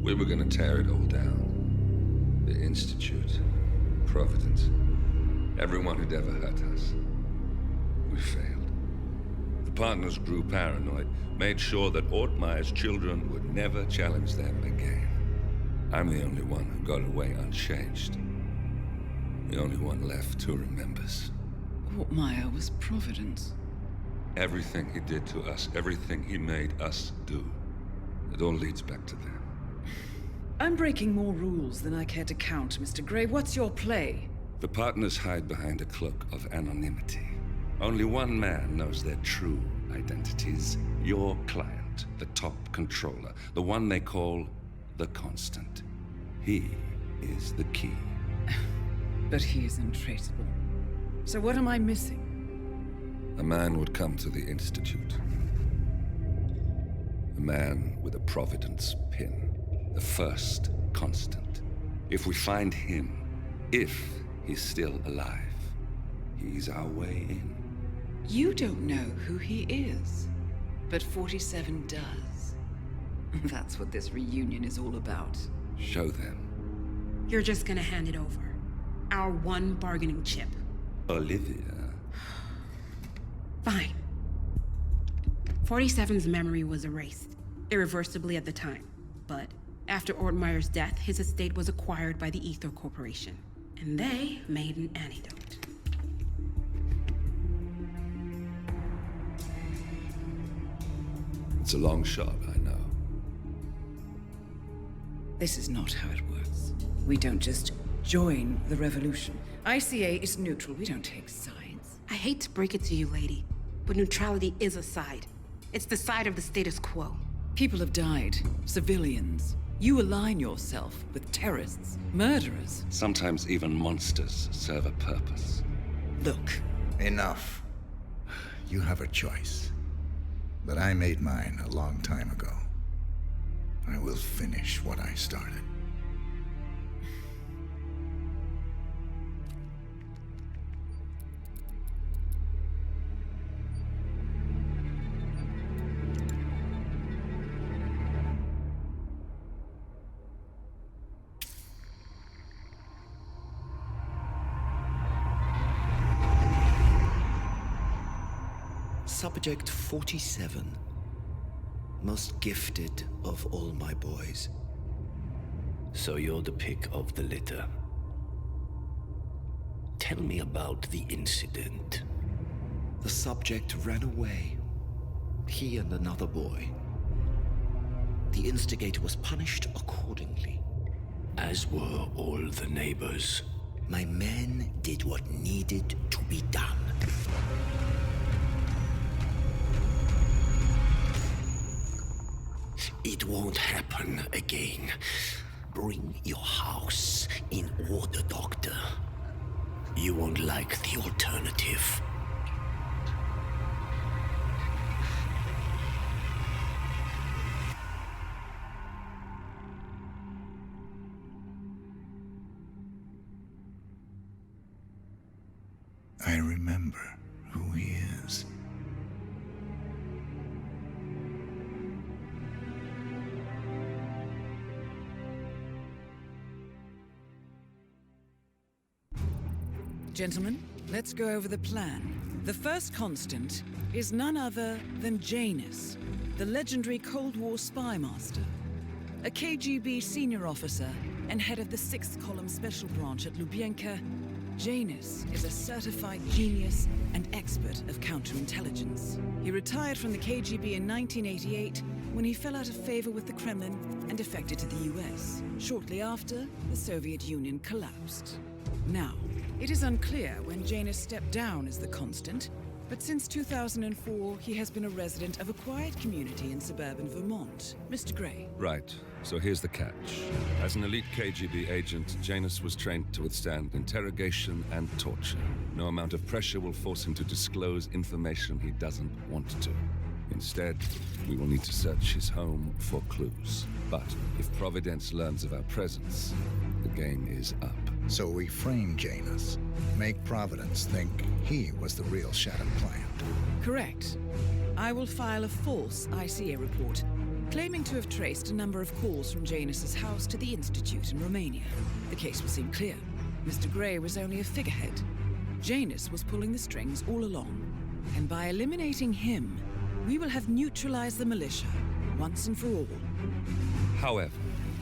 We were gonna tear it all down. The Institute, Providence, everyone who'd ever hurt us. We failed. The partners grew paranoid, made sure that Ortmeyer's children would never challenge them again. I'm the only one who got away unchanged. The only one left who remembers. Ortmeyer was Providence. Everything he did to us, everything he made us do, it all leads back to them. I'm breaking more rules than I care to count, Mr. Gray. What's your play? The partners hide behind a cloak of anonymity. Only one man knows their true identities. Your client, the top controller, the one they call the Constant. He is the key. But he is untraceable. So what am I missing? A man would come to the Institute. A man with a Providence pin. The first Constant. If we find him, if he's still alive, he's our way in. You don't know who he is, but 47 does. That's what this reunion is all about. Show them. You're just gonna hand it over. Our one bargaining chip. Olivia. Fine. 47's memory was erased, irreversibly at the time. But after Ortmeyer's death, his estate was acquired by the Ether Corporation. And they made an antidote. It's a long shot, I know. This is not how it works. We don't just join the revolution. ICA is neutral. We don't take sides. I hate to break it to you, lady, but neutrality is a side. It's the side of the status quo. People have died. Civilians. You align yourself with terrorists, murderers. Sometimes even monsters serve a purpose. Look. Enough. You have a choice. But I made mine a long time ago. I will finish what I started. Subject 47. Most gifted of all my boys. So you're the pick of the litter. Tell me about the incident. The subject ran away. He and another boy. The instigator was punished accordingly. As were all the neighbors. My men did what needed to be done. It won't happen again. Bring your house in order, Doctor. You won't like the alternative. I remember who he is. Gentlemen, let's go over the plan. The first Constant is none other than Janus, the legendary Cold War spy master, a KGB senior officer and head of the 6th Column Special Branch at Lubyanka. Janus is a certified genius and expert of counterintelligence. He retired from the KGB in 1988 when he fell out of favor with the Kremlin and defected to the US. Shortly after, the Soviet Union collapsed. Now, it is unclear when Janus stepped down as the Constant, but since 2004, he has been a resident of a quiet community in suburban Vermont. Mr. Gray. Right. So here's the catch. As an elite KGB agent, Janus was trained to withstand interrogation and torture. No amount of pressure will force him to disclose information he doesn't want to. Instead, we will need to search his home for clues. But if Providence learns of our presence, the game is up. So we frame Janus, make Providence think he was the real shattered plant. Correct. I will file a false ICA report, claiming to have traced a number of calls from Janus's house to the Institute in Romania. The case will seem clear. Mr. Grey was only a figurehead. Janus was pulling the strings all along. And by eliminating him, we will have neutralized the militia, once and for all. However,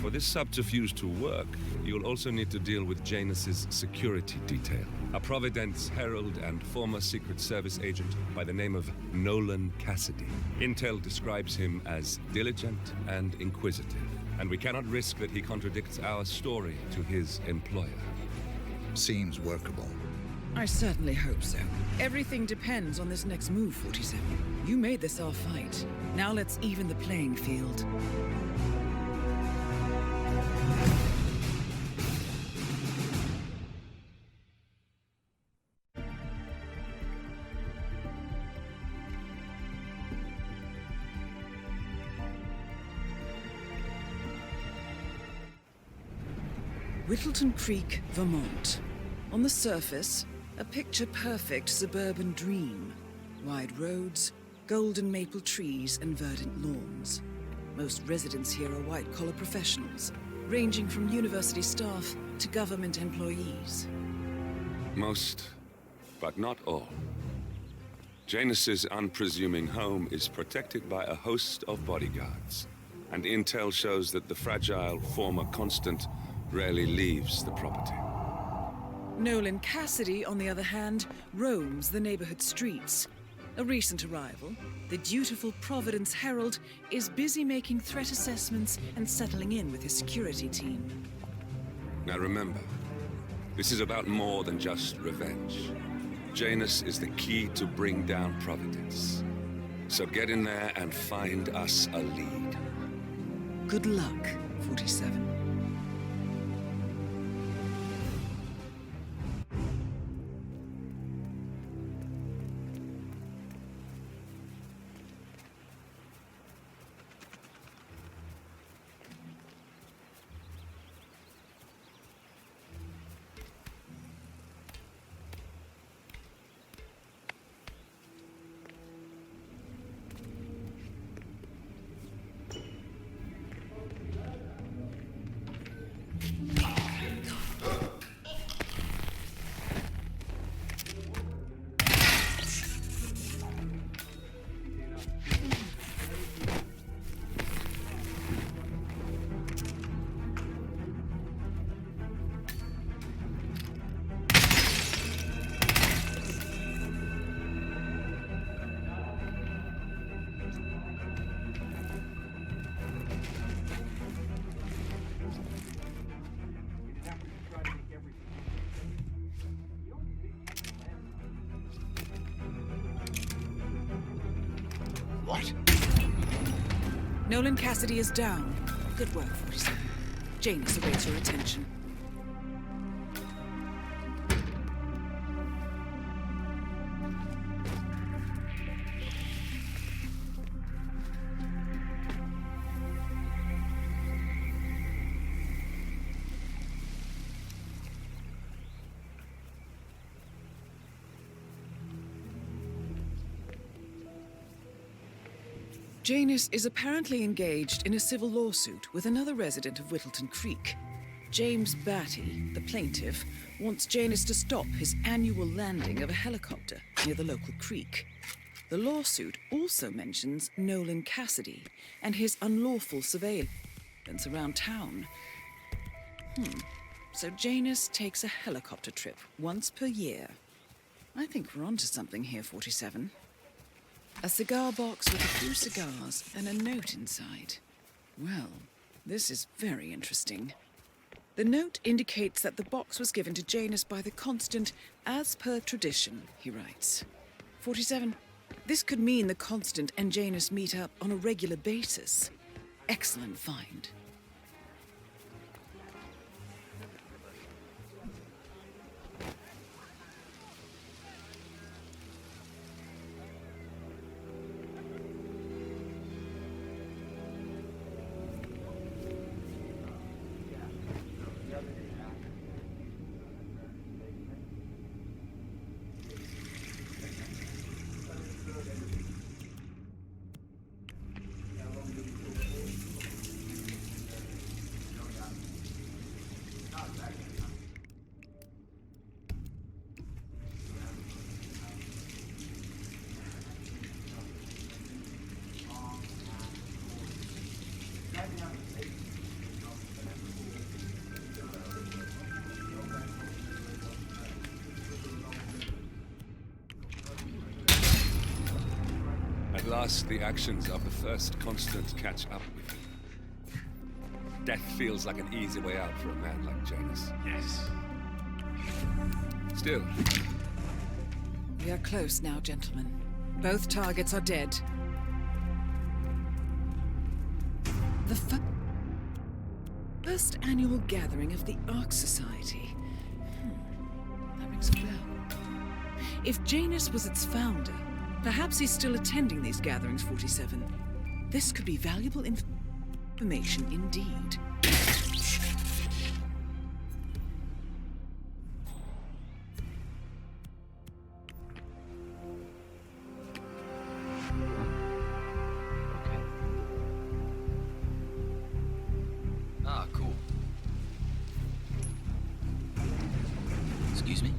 for this subterfuge to work, you'll also need to deal with Janus's security detail. A Providence herald and former Secret Service agent by the name of Nolan Cassidy. Intel describes him as diligent and inquisitive, and we cannot risk that he contradicts our story to his employer. Seems workable. I certainly hope so. Everything depends on this next move, 47. You made this our fight. Now let's even the playing field. Whittleton Creek, Vermont. On the surface, a picture-perfect suburban dream. Wide roads, golden maple trees, and verdant lawns. Most residents here are white-collar professionals, ranging from university staff to government employees. Most, but not all. Janus's unpresuming home is protected by a host of bodyguards, and intel shows that the fragile former constant rarely leaves the property. Nolan Cassidy, on the other hand, roams the neighborhood streets. A recent arrival, the dutiful Providence Herald is busy making threat assessments and settling in with his security team. Now remember, this is about more than just revenge. Janus is the key to bring down Providence. So get in there and find us a lead. Good luck, 47. What? Nolan Cassidy is down. Good work, 47. Janus awaits your attention. Janus is apparently engaged in a civil lawsuit with another resident of Whittleton Creek. James Batty, the plaintiff, wants Janus to stop his annual landing of a helicopter near the local creek. The lawsuit also mentions Nolan Cassidy and his unlawful surveillance around town. So Janus takes a helicopter trip once per year. I think we're onto something here, 47. A cigar box with a few cigars and a note inside. Well, this is very interesting. The note indicates that the box was given to Janus by the Constant as per tradition, he writes. 47. This could mean the Constant and Janus meet up on a regular basis. Excellent find. last, the actions of the first constant catch up with you. Death feels like an easy way out for a man like Janus. Yes. Still, We are close now, gentlemen. Both targets are dead. The first annual gathering of the Ark Society. That rings a bell. If Janus was its founder, perhaps he's still attending these gatherings, 47. This could be valuable information indeed. Okay. Ah, cool. Excuse me?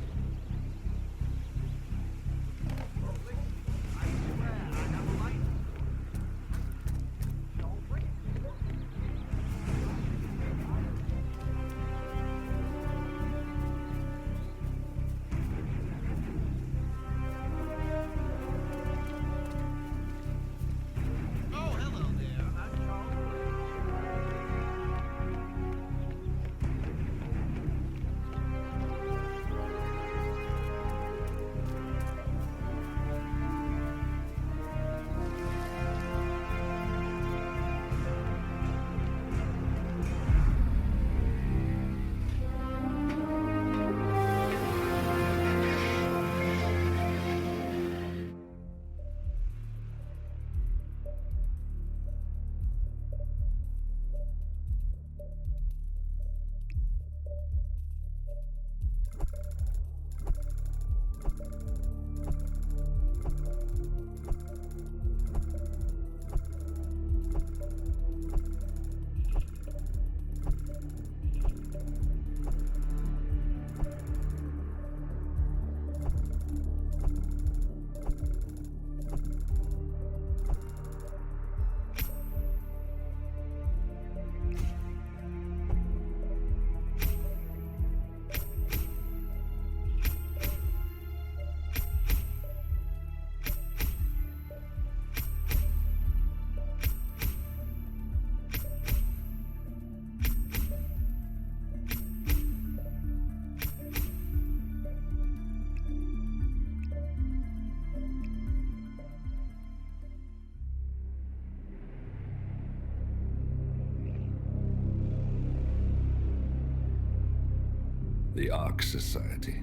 the Ark Society.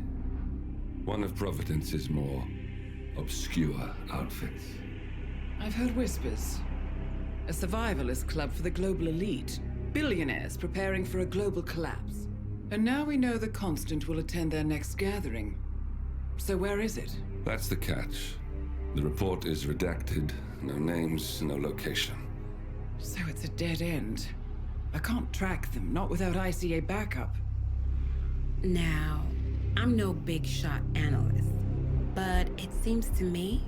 One of Providence's more obscure outfits. I've heard whispers. A survivalist club for the global elite. Billionaires preparing for a global collapse. And now we know the Constant will attend their next gathering. So where is it? That's the catch. The report is redacted. No names, no location. So it's a dead end. I can't track them, not without ICA backup. Now, I'm no big shot analyst, but it seems to me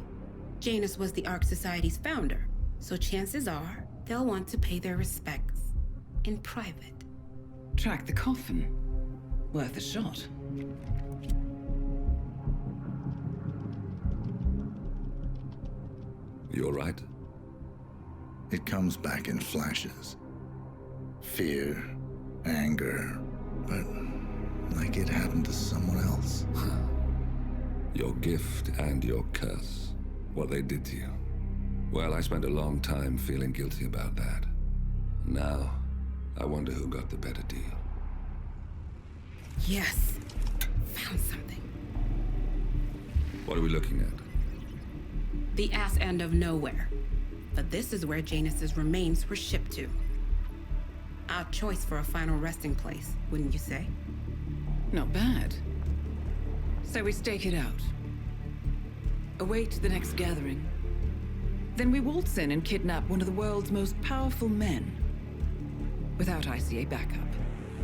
Janus was the Ark Society's founder, so chances are they'll want to pay their respects in private. Track the coffin. Worth a shot. You all right? It comes back in flashes. Fear, anger, but like it happened to someone else. Your gift and your curse. What they did to you. Well, I spent a long time feeling guilty about that. Now, I wonder who got the better deal. Yes, found something. What are we looking at? The ass end of nowhere. But this is where Janus's remains were shipped to. Our choice for a final resting place, wouldn't you say? Not bad. So we stake it out. Await the next gathering. Then we waltz in and kidnap one of the world's most powerful men. Without ICA backup.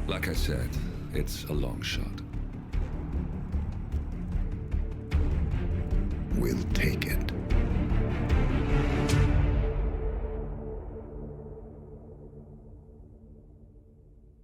Like I said, it's a long shot. We'll take it.